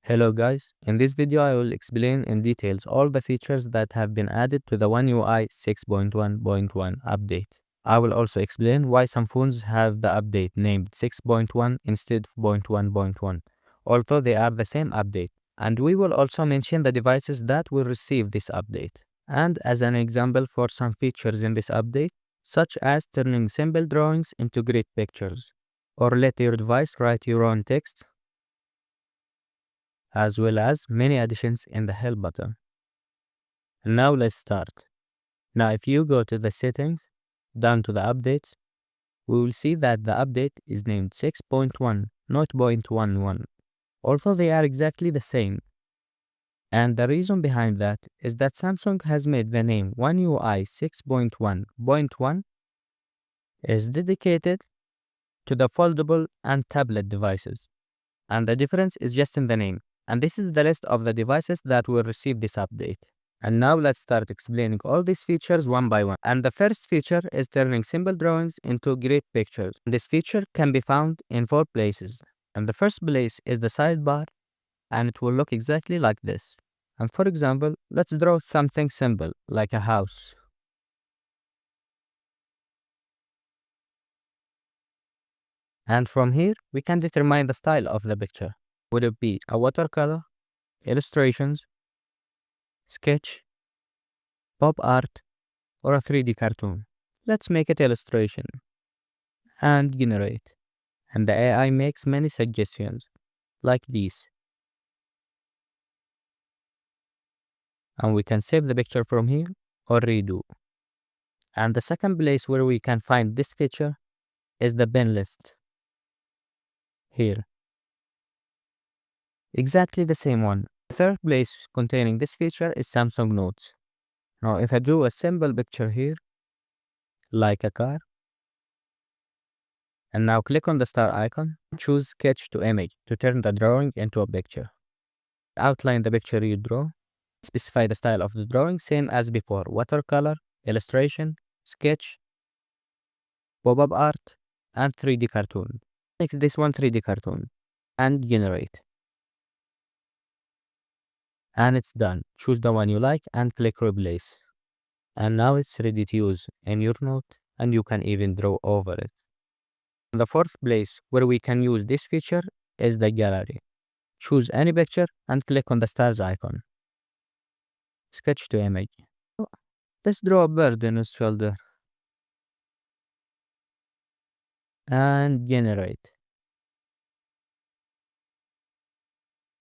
Hello guys, in this video I will explain in details all the features that have been added to the One UI 6.1.1 update. I will also explain why some phones have the update named 6.1 instead of 0.1.1, although they are the same update. And we will also mention the devices that will receive this update. And as an example for some features in this update, such as turning simple drawings into great pictures, or let your device write your own text, as well as many additions in the help button. Now let's start. Now if you go to the settings, down to the updates, we will see that the update is named 6.1, not 0.11, although they are exactly the same. And the reason behind that is that Samsung has made the name One UI 6.1.1 is dedicated to the foldable and tablet devices. And the difference is just in the name. And this is the list of the devices that will receive this update. And now let's start explaining all these features one by one. And the first feature is turning simple drawings into great pictures. This feature can be found in 4 places. And the first place is the sidebar, and it will look exactly like this. And for example, let's draw something simple like a house. And from here, we can determine the style of the picture. Would it be a watercolor, illustrations, sketch, pop art, or a 3D cartoon? Let's make it illustration and generate. And the AI makes many suggestions like these. And we can save the picture from here or redo. And the second place where we can find this feature is the bin list. Here. Exactly the same one. The third place containing this feature is Samsung Notes. Now if I do a simple picture here, like a car, and now click on the star icon, choose sketch to image to turn the drawing into a picture. Outline the picture you draw, specify the style of the drawing same as before, watercolor, illustration, sketch, pop-up art, and 3D cartoon. Make this one 3D cartoon, and generate. And it's done. Choose the one you like and click replace. And now it's ready to use in your note, and you can even draw over it. The fourth place where we can use this feature is the gallery. Choose any picture and click on the stars icon. Sketch to image. Let's draw a bird in its shoulder. And generate.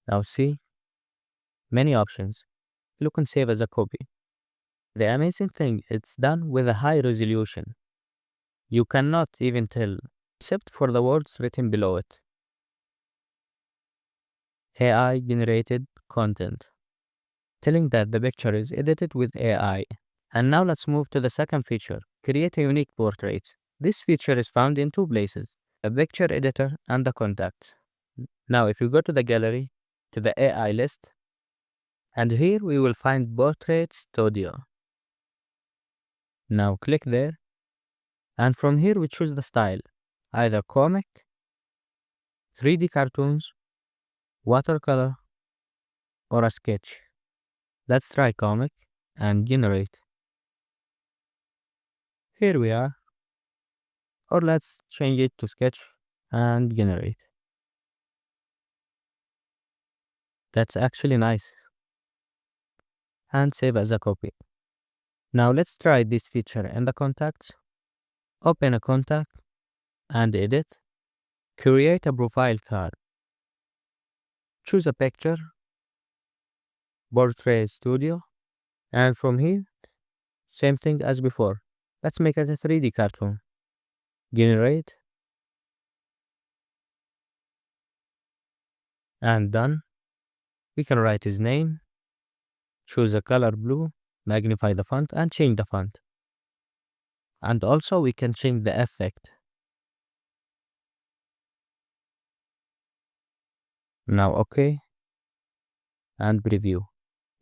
Now see, many options. Look and save as a copy. The amazing thing, it's done with a high resolution. You cannot even tell, except for the words written below it. AI generated content, telling that the picture is edited with AI. And now let's move to the second feature, create a unique portrait. This feature is found in 2 places, the picture editor and the contacts. Now if you go to the gallery, to the AI list, and here we will find Portrait Studio. Now click there, and from here we choose the style, either comic, 3D cartoons, watercolor, or a sketch. Let's try comic and generate. Here we are. Or let's change it to sketch and generate. That's actually nice. And save as a copy. Now let's try this feature in the contacts. Open a contact and edit. Create a profile card. Choose a picture, Portrait Studio, and from here, same thing as before. Let's make it a 3D cartoon. Generate. And done. We can write his name, choose a color blue, magnify the font and change the font. And also we can change the effect. Now OK. And preview.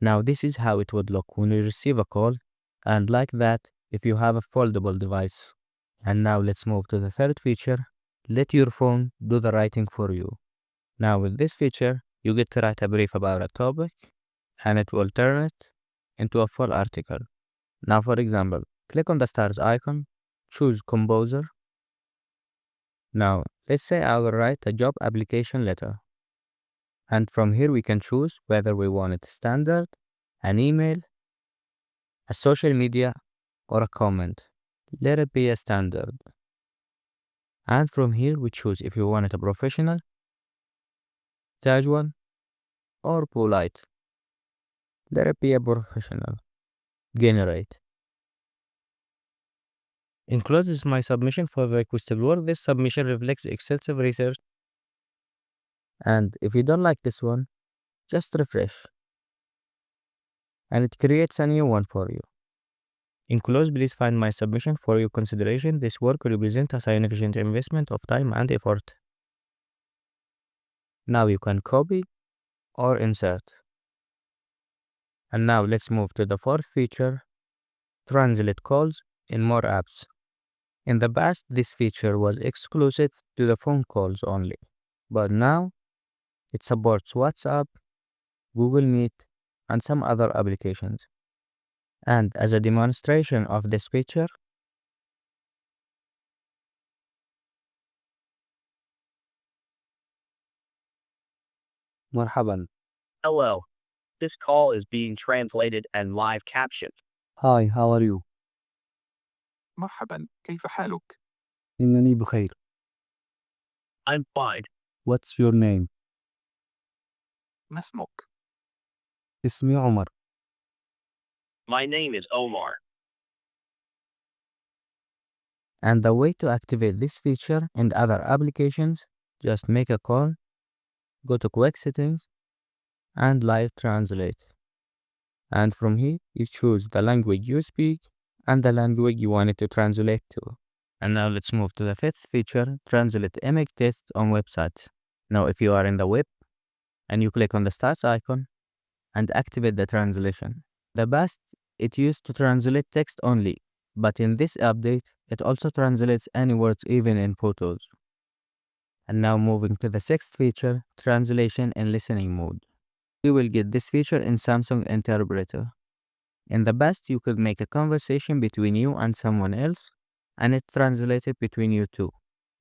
Now this is how it would look when you receive a call, and like that if you have a foldable device. And now let's move to the third feature, let your phone do the writing for you. Now with this feature, You get to write a brief about a topic, and it will turn it into a full article. Now, for example, click on the stars icon, choose Composer. Now, let's say I will write a job application letter. And from here we can choose whether we want it standard, an email, a social media, or a comment. Let it be a standard. And from here we choose if you want it a professional, casual, or polite. Let it be a professional. Generate. Encloses my submission for the requested work. This submission reflects extensive research. And if you don't like this one, just refresh. And it creates a new one for you. Enclosed, please find my submission for your consideration. This work represents a significant investment of time and effort. Now you can copy or insert. And now let's move to the fourth feature, translate calls in more apps. In the past, this feature was exclusive to the phone calls only, but now it supports WhatsApp, Google Meet, and some other applications. And as a demonstration of this feature, مرحبا. Hello. This call is being translated and live captioned. Hi, how are you? مرحبا، كيف حالك؟ إنني بخير. I'm fine. What's your name? ما اسمك؟ اسمي عمر. My name is Omar. And the way to activate this feature in other applications, just make a call, go to Quick Settings, and Live Translate. And from here, you choose the language you speak and the language you want it to translate to. And now let's move to the fifth feature, translate image text on websites. Now if you are in the web and you click on the stars icon and activate the translation. The past, it used to translate text only, but in this update, it also translates any words even in photos. And now moving to the sixth feature, translation in listening mode. You will get this feature in Samsung Interpreter. In the past, you could make a conversation between you and someone else, and it translated between you two.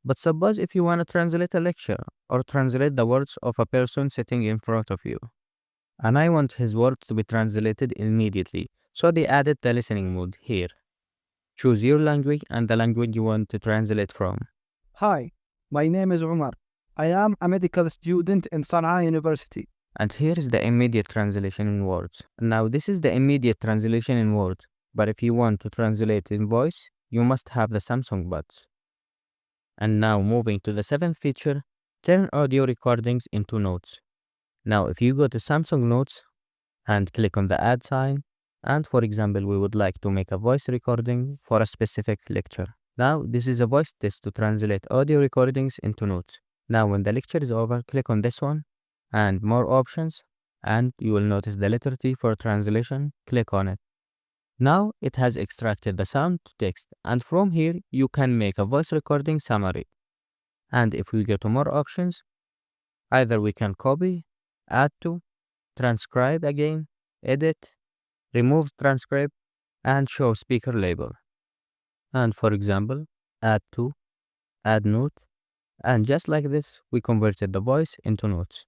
But suppose if you want to translate a lecture, or translate the words of a person sitting in front of you, and I want his words to be translated immediately, so they added the listening mode here. Choose your language and the language you want to translate from. Hi, my name is Umar. I am a medical student in Sana'a University. And here is the immediate translation in words. Now this is the immediate translation in words, but if you want to translate in voice, you must have the Samsung buds. And now moving to the seventh feature, turn audio recordings into notes. Now if you go to Samsung Notes and click on the add sign, and for example we would like to make a voice recording for a specific lecture. Now this is a voice test to translate audio recordings into notes. Now when the lecture is over, click on this one and more options, and you will notice the letter T for translation. Click on it. Now it has extracted the sound to text, and from here you can make a voice recording summary. And if we go to more options, either we can copy, add to, transcribe again, edit, remove transcript, and show speaker label. And for example, add to, add note, and just like this, we converted the voice into notes.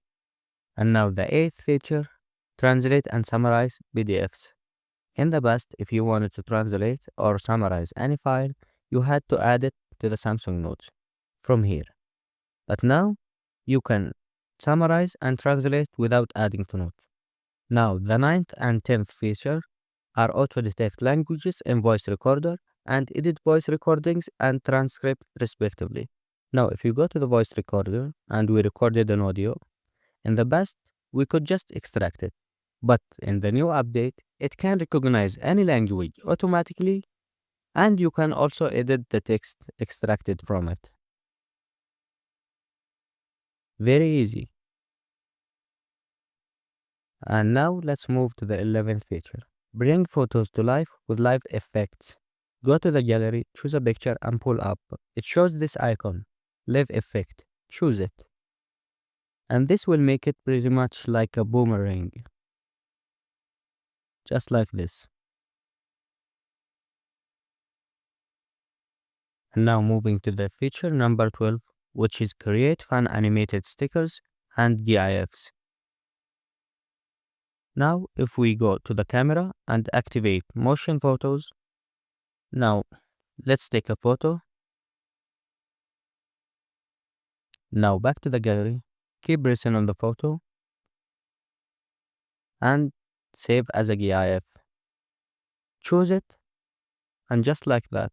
And now the eighth feature, translate and summarize PDFs. In the past, if you wanted to translate or summarize any file, you had to add it to the Samsung Notes from here. But now, you can summarize and translate without adding to notes. Now, the ninth and 10th feature are auto-detect languages in voice recorder and edit voice recordings and transcript respectively. Now, if you go to the voice recorder and we recorded an audio, in the past, we could just extract it. But in the new update, it can recognize any language automatically, and you can also edit the text extracted from it. Very easy. And now let's move to the 11th feature. Bring photos to life with live effects. Go to the gallery, choose a picture and pull up. It shows this icon, live effect. Choose it. And this will make it pretty much like a boomerang. Just like this. And now moving to the feature number 12, which is create fun animated stickers and GIFs. Now, if we go to the camera and activate motion photos, now let's take a photo. Now back to the gallery, keep pressing on the photo and save as a GIF. Choose it and just like that.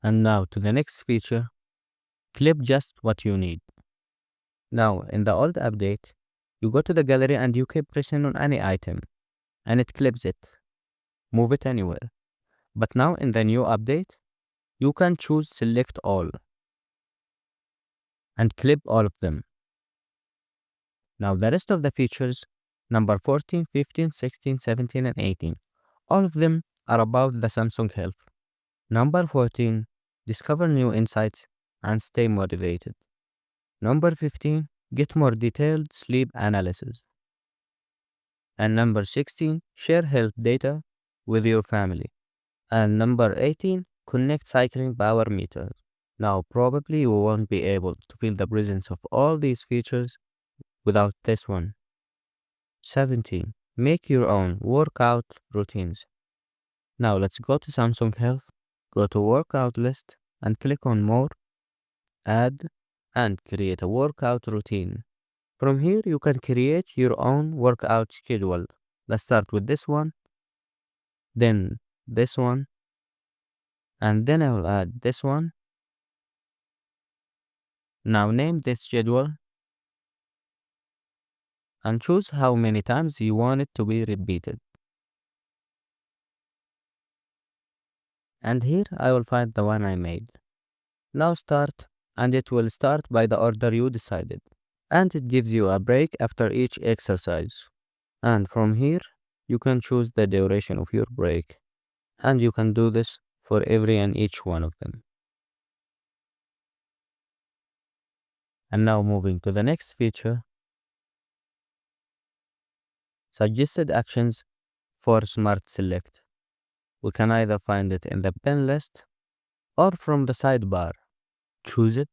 And now to the next feature, clip just what you need. Now in the old update, you go to the gallery and you keep pressing on any item and it clips it. Move it anywhere. But now in the new update, you can choose select all and clip all of them. Now the rest of the features, number 14, 15, 16, 17 and 18, all of them are about the Samsung Health. Number 14, discover new insights and stay motivated. Number 15, get more detailed sleep analysis. And number 16, share health data with your family. And number 18, connect cycling power meters. Now probably you won't be able to feel the presence of all these features without this one. 17. Make your own workout routines. Now let's go to Samsung Health, go to workout list and click on more, add and create a workout routine. From here you can create your own workout schedule. Let's start with this one, then this one, and then I will add this one. Now name this schedule and choose how many times you want it to be repeated. And here I will find the one I made. Now start, and it will start by the order you decided. And it gives you a break after each exercise. And from here, you can choose the duration of your break. And you can do this for every and each one of them. And now moving to the next feature, suggested actions for Smart Select. We can either find it in the pin list or from the sidebar. Choose it.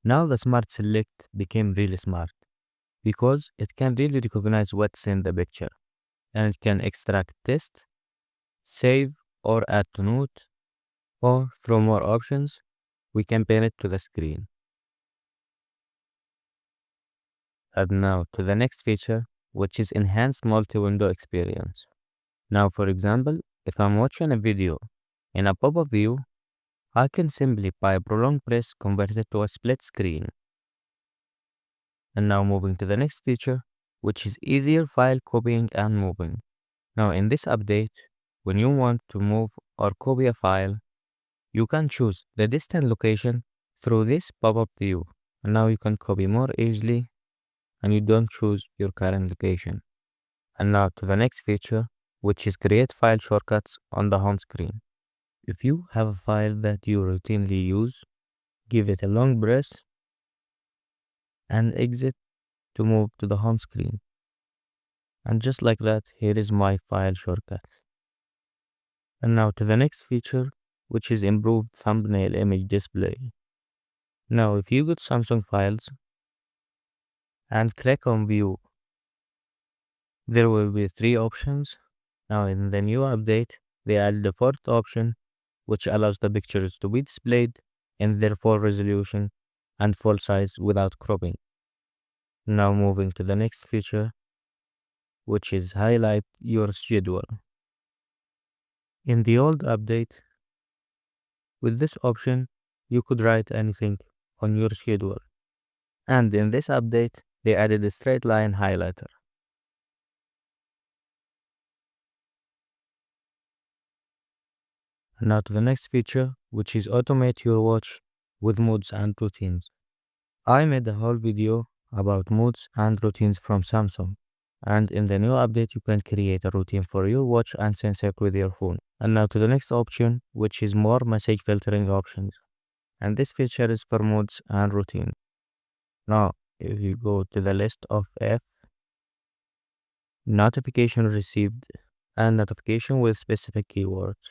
Now the Smart Select became really smart because it can really recognize what's in the picture and it can extract text, save or add to note, or from more options, we can pin it to the screen. And now to the next feature, which is enhanced multi-window experience. Now for example, if I'm watching a video in a pop-up view, I can simply by a prolonged press convert it to a split screen. And now moving to the next feature, which is easier file copying and moving. Now in this update, when you want to move or copy a file, you can choose the distant location through this pop-up view. And now you can copy more easily and you don't choose your current location. And now to the next feature, which is create file shortcuts on the home screen. If you have a file that you routinely use, give it a long press and exit to move to the home screen. And just like that, here is my file shortcut. And now to the next feature, which is improved thumbnail image display. Now if you go to Samsung Files and click on View, there will be three options. Now in the new update, they added the fourth option, which allows the pictures to be displayed in their full resolution and full size without cropping. Now moving to the next feature, which is highlight your schedule. In the old update, with this option, you could write anything on your schedule. And in this update, they added a straight line highlighter. Now to the next feature, which is automate your watch with moods and routines. I made a whole video about moods and routines from Samsung. And in the new update, you can create a routine for your watch and sync it with your phone. And now to the next option, which is more message filtering options. And this feature is for modes and routine. Now, if you go to the list of F, notification received, and notification with specific keywords.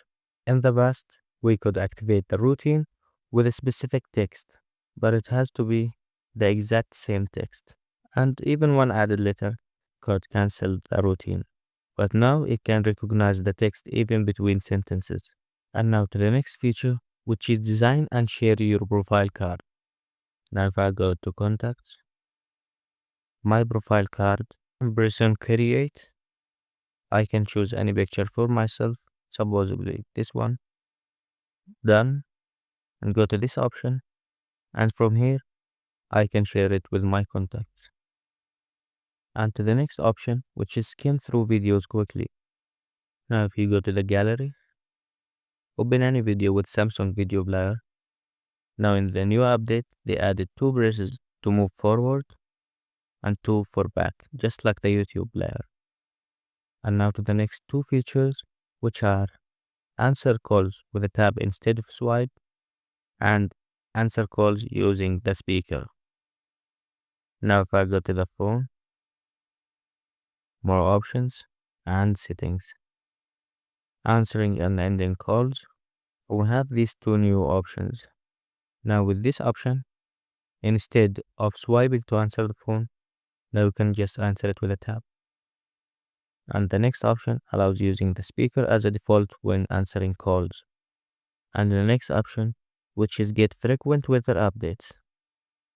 In the past, we could activate the routine with a specific text, but it has to be the exact same text. And even one added letter could cancel the routine. But now it can recognize the text even between sentences. And now to the next feature, which is design and share your profile card. Now if I go to contacts, my profile card, and press on create, I can choose any picture for myself, supposedly this one. Done, and go to this option, and from here I can share it with my contacts. And to the next option, which is skim through videos quickly. Now if you go to the gallery, open any video with Samsung video player. Now in the new update, they added 2 braces to move forward and 2 for back, just like the YouTube player. And now to the next 2 features, which are answer calls with a tab instead of swipe and answer calls using the speaker. Now if I go to the phone, more options and settings. Answering and ending calls, we have these 2 new options. Now with this option, instead of swiping to answer the phone, now you can just answer it with a tap. And the next option allows using the speaker as a default when answering calls. And the next option, which is get frequent weather updates.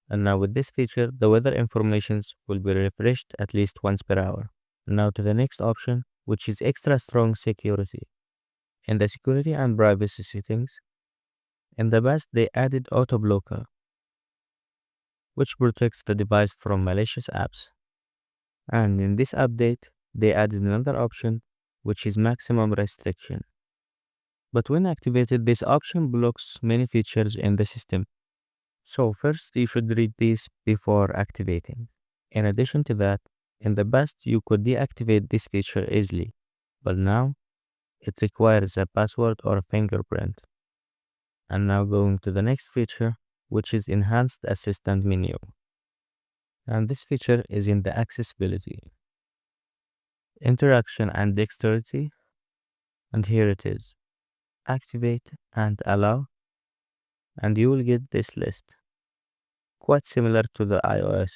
And now with this feature, the weather informations will be refreshed at least once per hour. Now to the next option, which is extra strong security. In the security and privacy settings, in the past they added auto blocker, which protects the device from malicious apps. And in this update, they added another option, which is maximum restriction. But when activated, this option blocks many features in the system. So first, you should read these before activating. In addition to that, in the past, you could deactivate this feature easily, but now it requires a password or a fingerprint. And now going to the next feature, which is Enhanced Assistant menu. And this feature is in the accessibility, interaction and dexterity. And here it is. Activate and allow, and you will get this list, quite similar to the iOS.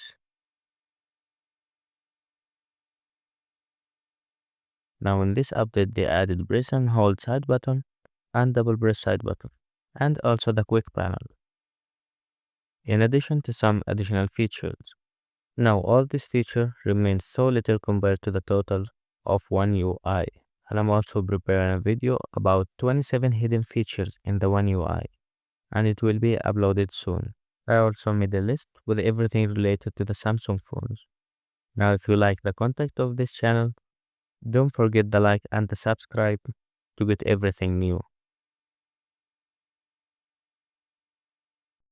Now in this update they added press and hold side button and double press side button, and also the quick panel, in addition to some additional features. Now all this feature remains so little compared to the total of One UI, and I'm also preparing a video about 27 hidden features in the One UI, and it will be uploaded soon. I also made a list with everything related to the Samsung phones. Now if you like the content of this channel, don't forget the like and the subscribe to get everything new.